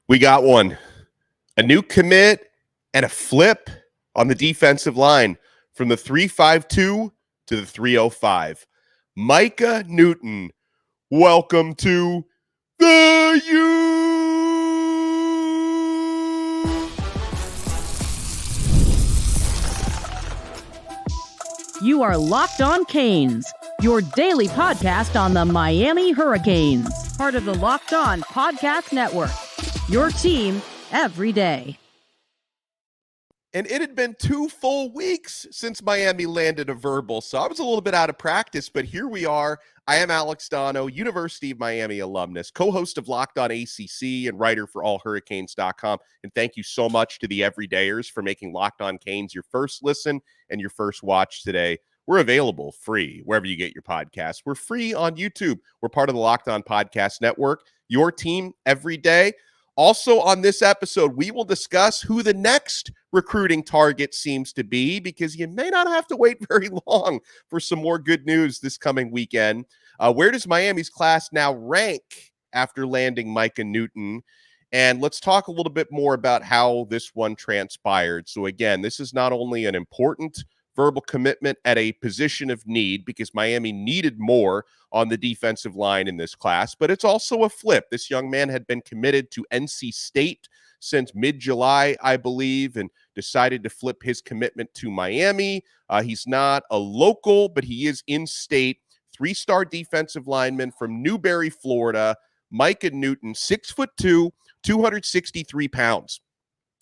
We got one. A new commit and a flip on the defensive line from the 3.52 to the 3.05. Mykah Newton, welcome to the U. You are Locked On Canes, your daily podcast on the Miami Hurricanes, part of the Locked On Podcast Network, your team every day. And it had been 2 full weeks since Miami landed a verbal, so I was a little bit out of practice, but here we are. I am Alex Donno, University of Miami alumnus, co-host of Locked On ACC and writer for allhurricanes.com. And thank you so much to the everydayers for making Locked On Canes your first listen and your first watch today. We're available free wherever you get your podcasts. We're free on YouTube. We're part of the Locked On Podcast Network, your team every day. Also on this episode, we will discuss who the next recruiting target seems to be, because you may not have to wait very long for some more good news this coming weekend. Where does Miami's class now rank after landing Mykah Newton? And let's talk a little bit more about how this one transpired. So again, this is not only an important verbal commitment at a position of need, because Miami needed more on the defensive line in this class, but it's also a flip. This young man had been committed to NC State since mid-July, I believe, and decided to flip his commitment to Miami. He's not a local, but he is in-state. 3-star defensive lineman from Newberry, Florida, Mykah Newton, 6'2", 263 pounds.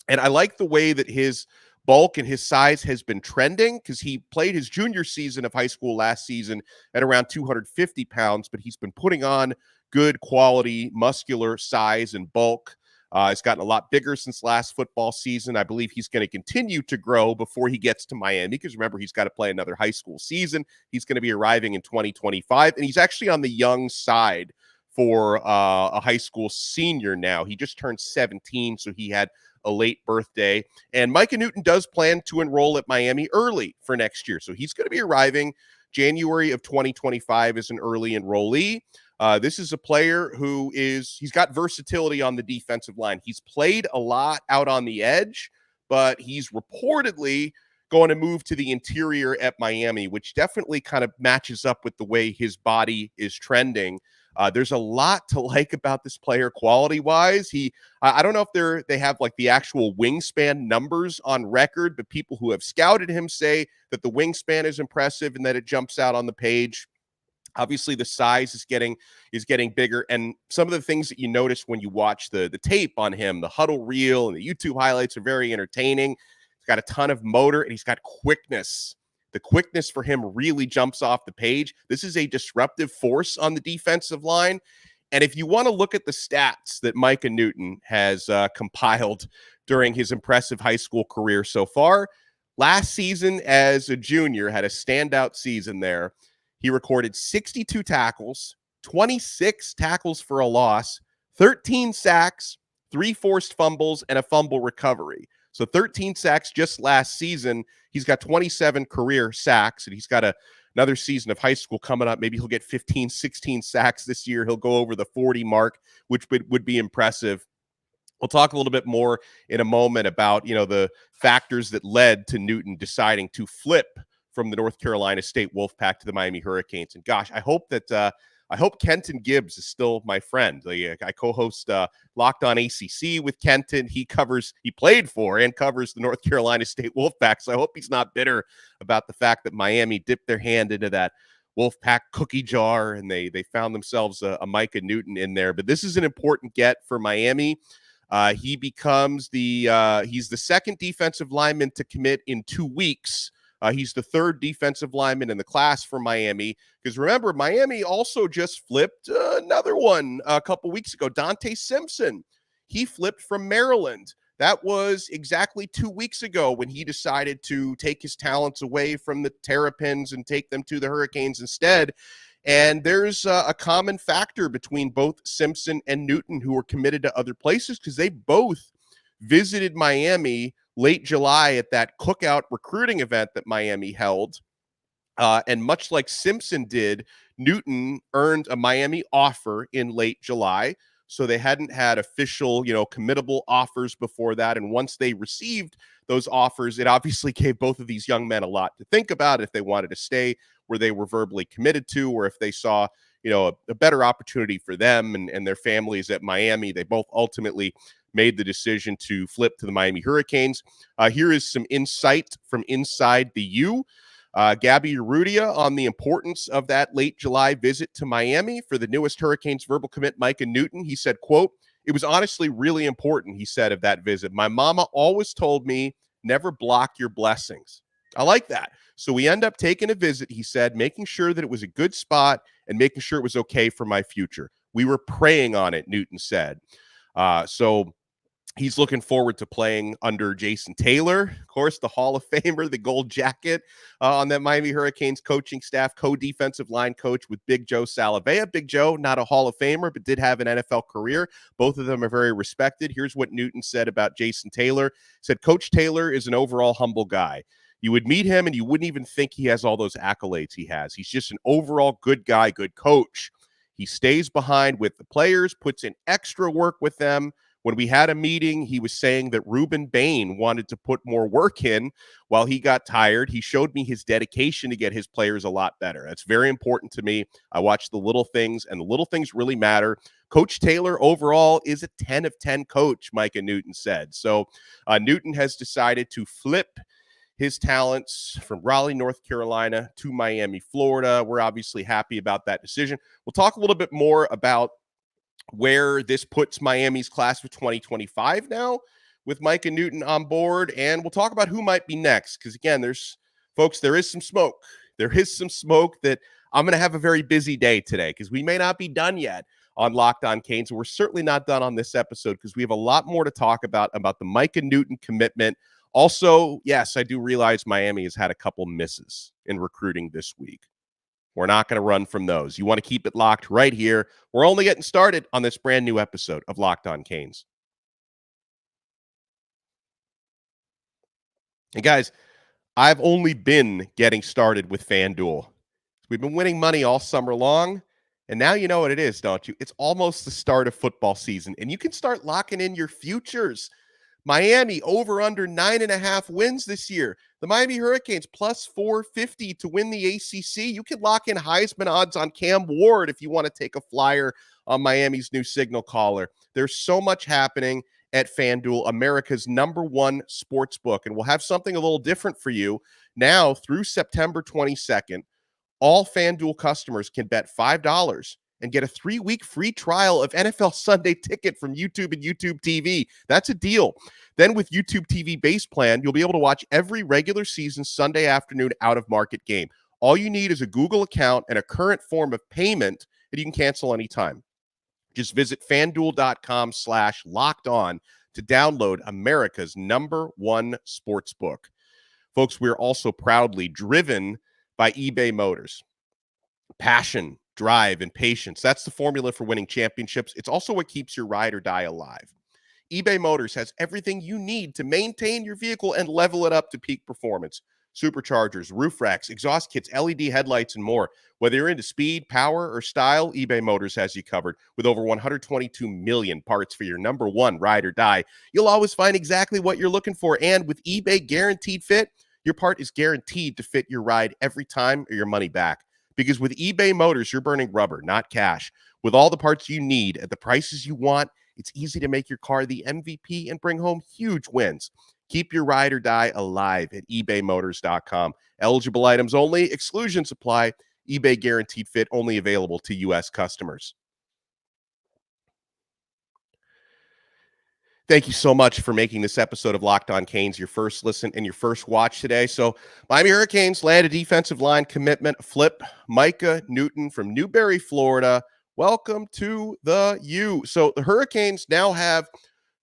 And I like the way that his bulk and his size has been trending, because he played his junior season of high school last season at around 250 pounds, but he's been putting on good quality muscular size and bulk. He's gotten a lot bigger since last football season. I believe he's going to continue to grow before he gets to Miami, because remember, he's got to play another high school season. He's going to be arriving in 2025, and he's actually on the young side for a high school senior now. He just turned 17, so he had a late birthday. And Mykah Newton does plan to enroll at Miami early for next year. So he's going to be arriving January of 2025 as an early enrollee. This is a player who he's got versatility on the defensive line. He's played a lot out on the edge, but he's reportedly going to move to the interior at Miami, which definitely kind of matches up with the way his body is trending. There's a lot to like about this player quality-wise. I don't know if they have like the actual wingspan numbers on record, but people who have scouted him say that the wingspan is impressive and that it jumps out on the page. Obviously, the size is getting bigger, and some of the things that you notice when you watch the tape on him, the huddle reel and the YouTube highlights, are very entertaining. He's got a ton of motor, and he's got quickness. The quickness for him really jumps off the page. This is a disruptive force on the defensive line. And if you want to look at the stats that Mykah Newton has compiled during his impressive high school career so far, last season as a junior had a standout season there. He recorded 62 tackles, 26 tackles for a loss, 13 sacks, 3 forced fumbles, and a fumble recovery. So 13 sacks just last season. He's got 27 career sacks, and he's got another season of high school coming up. Maybe he'll get 15, 16 sacks this year. He'll go over the 40 mark, which would be impressive. We'll talk a little bit more in a moment about, the factors that led to Newton deciding to flip from the North Carolina State Wolfpack to the Miami Hurricanes. And gosh, I hope Kenton Gibbs is still my friend. I co-host Locked On ACC with Kenton. He played for and covers the North Carolina State Wolfpack. So I hope he's not bitter about the fact that Miami dipped their hand into that Wolfpack cookie jar and they found themselves a Mykah Newton in there. But this is an important get for Miami. He becomes he's the second defensive lineman to commit in 2 weeks. He's the third defensive lineman in the class for Miami, because remember, Miami also just flipped another one a couple weeks ago. Donta Simpson, he flipped from Maryland. That was exactly 2 weeks ago when he decided to take his talents away from the Terrapins and take them to the Hurricanes instead. And there's a common factor between both Simpson and Newton, who are committed to other places, because they both visited Miami late July at that cookout recruiting event that Miami held. And much like Simpson did, Newton earned a Miami offer in late July. So they hadn't had official, committable offers before that. And once they received those offers, it obviously gave both of these young men a lot to think about if they wanted to stay where they were verbally committed to, or if they saw, a better opportunity for them and their families at Miami. They both ultimately made the decision to flip to the Miami Hurricanes. Here is some insight from inside the U. Gabby Urrutia on the importance of that late July visit to Miami for the newest Hurricanes verbal commit, Mykah Newton. He said, quote, "It was honestly really important," he said, of that visit. "My mama always told me, never block your blessings." I like that. So we end up taking a visit, he said, making sure that it was a good spot and making sure it was okay for my future. We were praying on it, Newton said. So he's looking forward to playing under Jason Taylor, of course, the Hall of Famer, the gold jacket on that Miami Hurricanes coaching staff, co-defensive line coach with Big Joe Salavea. Big Joe, not a Hall of Famer, but did have an NFL career. Both of them are very respected. Here's what Newton said about Jason Taylor. He said, "Coach Taylor is an overall humble guy. You would meet him and you wouldn't even think he has all those accolades he has. He's just an overall good guy, good coach. He stays behind with the players, puts in extra work with them. When we had a meeting, he was saying that Ruben Bain wanted to put more work in while he got tired. He showed me his dedication to get his players a lot better. That's very important to me. I watch the little things, and the little things really matter. Coach Taylor overall is a 10 of 10 coach," Mykah Newton said. So Newton has decided to flip his talents from Raleigh, North Carolina to Miami, Florida. We're obviously happy about that decision. We'll talk a little bit more about where this puts Miami's class of 2025 now with Mykah Newton on board. And we'll talk about who might be next. Because again, there is some smoke. There is some smoke that I'm going to have a very busy day today because we may not be done yet on Locked On Canes. We're certainly not done on this episode because we have a lot more to talk about the Mykah Newton commitment. Also, yes, I do realize Miami has had a couple misses in recruiting this week. We're not going to run from those. You want to keep it locked right here. We're only getting started on this brand new episode of Locked On Canes. And guys, I've only been getting started with FanDuel. We've been winning money all summer long, and now you know what it is, don't you? It's almost the start of football season, and you can start locking in your futures. Miami over under 9.5 wins this year. The Miami Hurricanes plus 450 to win the ACC. You can lock in Heisman odds on Cam Ward if you want to take a flyer on Miami's new signal caller. There's so much happening at FanDuel, America's #1 sports book. And we'll have something a little different for you now through September 22nd. All FanDuel customers can bet $5 and get a 3-week free trial of NFL Sunday Ticket from YouTube and YouTube TV. That's a deal. Then with YouTube TV base plan, you'll be able to watch every regular season Sunday afternoon out-of-market game. All you need is a Google account and a current form of payment that you can cancel anytime. Just visit FanDuel.com/lockedon to download America's #1 sportsbook. Folks, we're also proudly driven by eBay Motors. Passion, drive, and patience. That's the formula for winning championships. It's also what keeps your ride or die alive. eBay Motors has everything you need to maintain your vehicle and level it up to peak performance. Superchargers, roof racks, exhaust kits, LED headlights, and more. Whether you're into speed, power, or style, eBay Motors has you covered. With over 122 million parts for your #1 ride or die, you'll always find exactly what you're looking for. And with eBay Guaranteed Fit, your part is guaranteed to fit your ride every time or your money back. Because with eBay Motors, you're burning rubber, not cash. With all the parts you need at the prices you want, it's easy to make your car the MVP and bring home huge wins. Keep your ride or die alive at ebaymotors.com. Eligible items only. Exclusions apply. eBay Guaranteed Fit only available to U.S. customers. Thank you so much for making this episode of Locked On Canes your first listen and your first watch today. So Miami Hurricanes land a defensive line commitment, flip Mykah Newton from Newberry, Florida. Welcome to the U. So the Hurricanes now have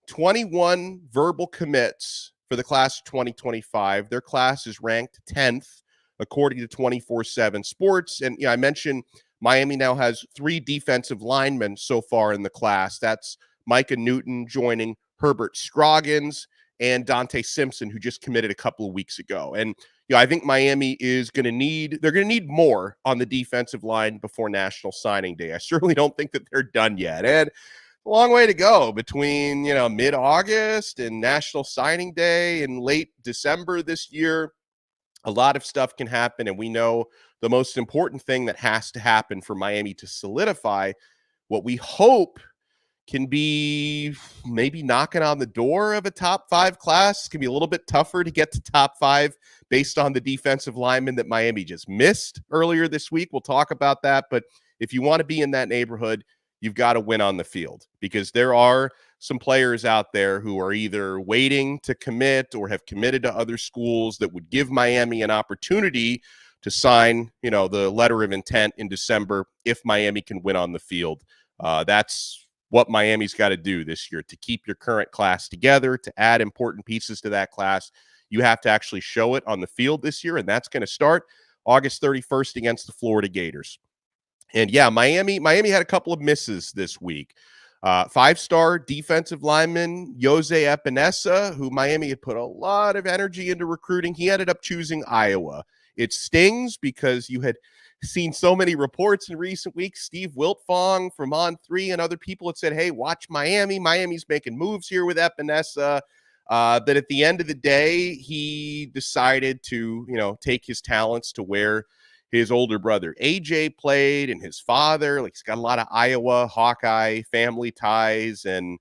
21 verbal commits for the class of 2025. Their class is ranked 10th, according to 24/7 Sports. And I mentioned Miami now has 3 defensive linemen so far in the class. That's Mykah Newton joining Herbert, Scroggins, and Donta Simpson, who just committed a couple of weeks ago. And I think Miami is going to need more on the defensive line before National Signing Day. I certainly don't think that they're done yet. And a long way to go between, mid-August and National Signing Day and late December this year. A lot of stuff can happen, and we know the most important thing that has to happen for Miami to solidify what we hope can be maybe knocking on the door of a top 5 class. It's going to be a little bit tougher to get to top 5 based on the defensive lineman that Miami just missed earlier this week. We'll talk about that. But if you want to be in that neighborhood, you've got to win on the field, because there are some players out there who are either waiting to commit or have committed to other schools that would give Miami an opportunity to sign, the letter of intent in December if Miami can win on the field. That's what Miami's got to do this year to keep your current class together, to add important pieces to that class. You have to actually show it on the field this year, and that's going to start August 31st against the Florida Gators. And yeah, Miami had a couple of misses this week. 5-star defensive lineman Iose Epenesa, who Miami had put a lot of energy into recruiting, he ended up choosing Iowa. It stings because you had seen so many reports in recent weeks. Steve Wiltfong from On3 and other people had said, hey, watch Miami. Miami's making moves here with Epenesa. That at the end of the day, he decided to, take his talents to where his older brother AJ played, and his father, he's got a lot of Iowa Hawkeye family ties. And,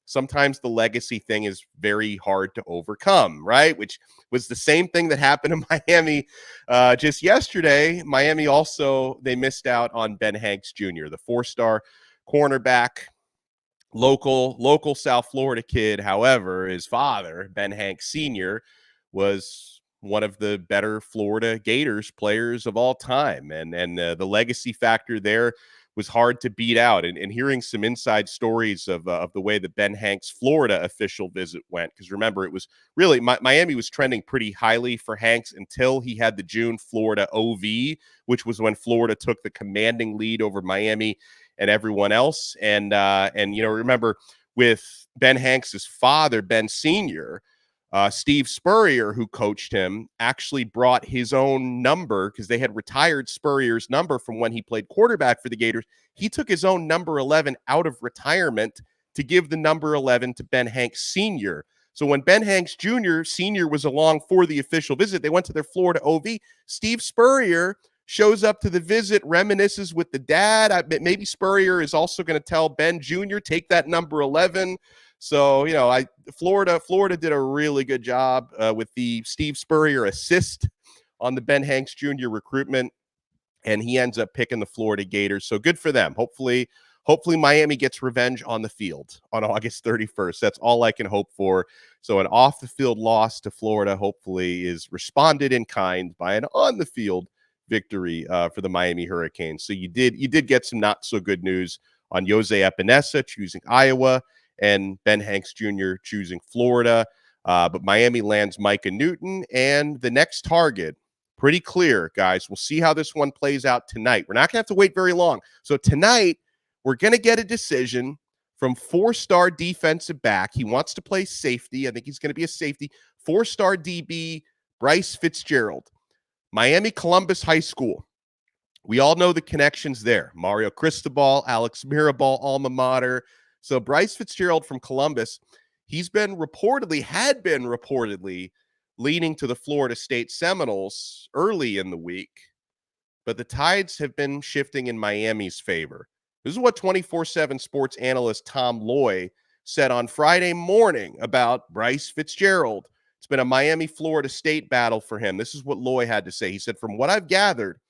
sometimes the legacy thing is very hard to overcome, right? Which was the same thing that happened in Miami just yesterday. Miami also, they missed out on Ben Hanks Jr., the 4-star cornerback, local South Florida kid. However, his father, Ben Hanks Sr., was one of the better Florida Gators players of all time. And the legacy factor there was hard to beat out. And hearing some inside stories of the way the Ben Hanks Florida official visit went, because remember, it was really Miami was trending pretty highly for Hanks until he had the June Florida OV, which was when Florida took the commanding lead over Miami and everyone else. And remember, with Ben Hanks's father, Ben Sr., Steve Spurrier, who coached him, actually brought his own number because they had retired Spurrier's number from when he played quarterback for the Gators. He took his own number 11 out of retirement to give the number 11 to Ben Hanks Sr. So when Ben Hanks Jr. Sr. was along for the official visit, they went to their Florida OV. Steve Spurrier shows up to the visit, reminisces with the dad. Maybe Spurrier is also going to tell Ben Jr., take that number 11. So, Florida did a really good job with the Steve Spurrier assist on the Ben Hanks Jr. recruitment, and he ends up picking the Florida Gators. So good for them. Hopefully Miami gets revenge on the field on August 31st. That's all I can hope for. So an off-the-field loss to Florida hopefully is responded in kind by an on-the-field victory for the Miami Hurricanes. So you did get some not-so-good news on Iose Epenesa choosing Iowa, and Ben Hanks Jr. choosing Florida. But Miami lands Mykah Newton, and the next target, pretty clear, guys. We'll see how this one plays out tonight. We're not going to have to wait very long. So tonight, we're going to get a decision from 4-star defensive back. He wants to play safety. I think he's going to be a safety. 4-star DB, Bryce Fitzgerald. Miami Columbus High School. We all know the connections there. Mario Cristobal, Alex Mirabal, alma mater. So Bryce Fitzgerald from Columbus, had been reportedly leaning to the Florida State Seminoles early in the week, but the tides have been shifting in Miami's favor. This is what 24/7 sports analyst Tom Loy said on Friday morning about Bryce Fitzgerald. It's been a Miami-Florida State battle for him. This is what Loy had to say. He said, from what I've gathered,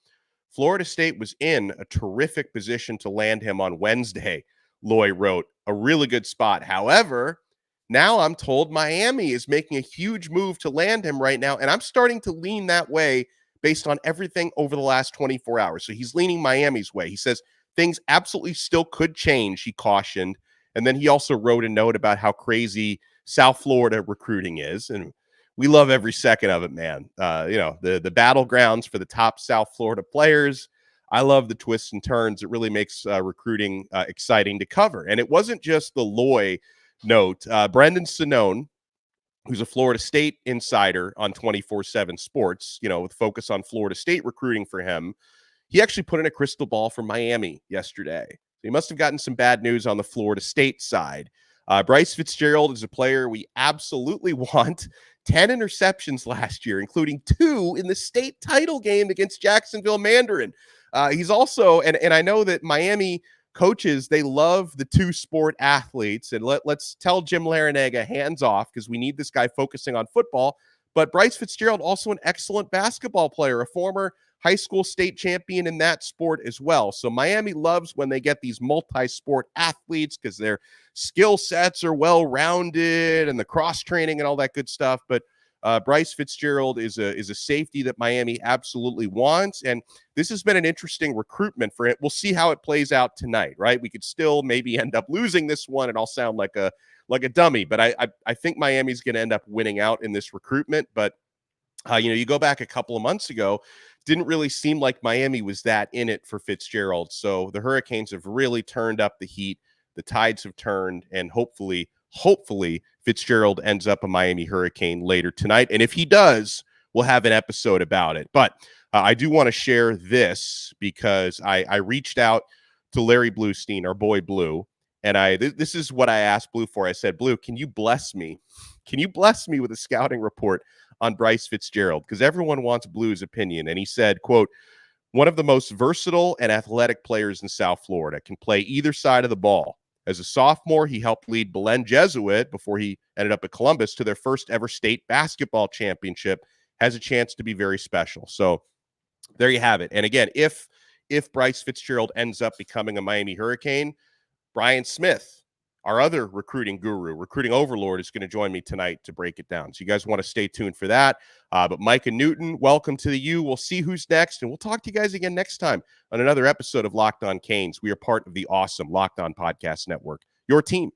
Florida State was in a terrific position to land him on Wednesday. Loy wrote, a really good spot. However, now I'm told Miami is making a huge move to land him right now, and I'm starting to lean that way based on everything over the last 24 hours. So he's leaning Miami's way. He says things absolutely still could change, he cautioned. And then he also wrote a note about how crazy South Florida recruiting is, and we love every second of it, man. The battlegrounds for the top South Florida players. I love the twists and turns. It really makes recruiting exciting to cover. And it wasn't just the Loy note. Brendan Sonnone, who's a Florida State insider on 24/7 Sports, with focus on Florida State recruiting for him, he actually put in a crystal ball for Miami yesterday. he must have gotten some bad news on the Florida State side. Bryce Fitzgerald is a player we absolutely want. 10 interceptions last year, including 2 in the state title game against Jacksonville Mandarin. He's also, and I know that Miami coaches, they love the two-sport athletes, and let's tell Jim Larinaga hands off because we need this guy focusing on football. But Bryce Fitzgerald, also an excellent basketball player, a former high school state champion in that sport as well. So Miami loves when they get these multi-sport athletes because their skill sets are well-rounded and the cross-training and all that good stuff. But Bryce Fitzgerald is a safety that Miami absolutely wants, and this has been an interesting recruitment for it. We'll see how it plays out tonight, right? We could still maybe end up losing this one, and I'll sound like a dummy, but I think Miami's going to end up winning out in this recruitment. But you go back a couple of months ago, didn't really seem like Miami was that in it for Fitzgerald. So the Hurricanes have really turned up the heat. The tides have turned, and hopefully Fitzgerald ends up a Miami Hurricane later tonight. And if he does, we'll have an episode about it. But I do want to share this because I reached out to Larry Bluestein, our boy Blue, and this is what I asked Blue for. I said, Blue, can you bless me? Can you bless me with a scouting report on Bryce Fitzgerald? Because everyone wants Blue's opinion. And he said, quote, one of the most versatile and athletic players in South Florida, can play either side of the ball. As a sophomore, he helped lead Belen Jesuit before he ended up at Columbus to their first ever state basketball championship. Has a chance to be very special. So there you have it. And again, if Bryce Fitzgerald ends up becoming a Miami Hurricane, Brian Smith, our other recruiting guru, recruiting overlord, is going to join me tonight to break it down. So you guys want to stay tuned for that. But Mykah Newton, welcome to the U. We'll see who's next, and we'll talk to you guys again next time on another episode of Locked On Canes. We are part of the awesome Locked On Podcast Network, your team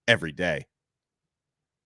every day.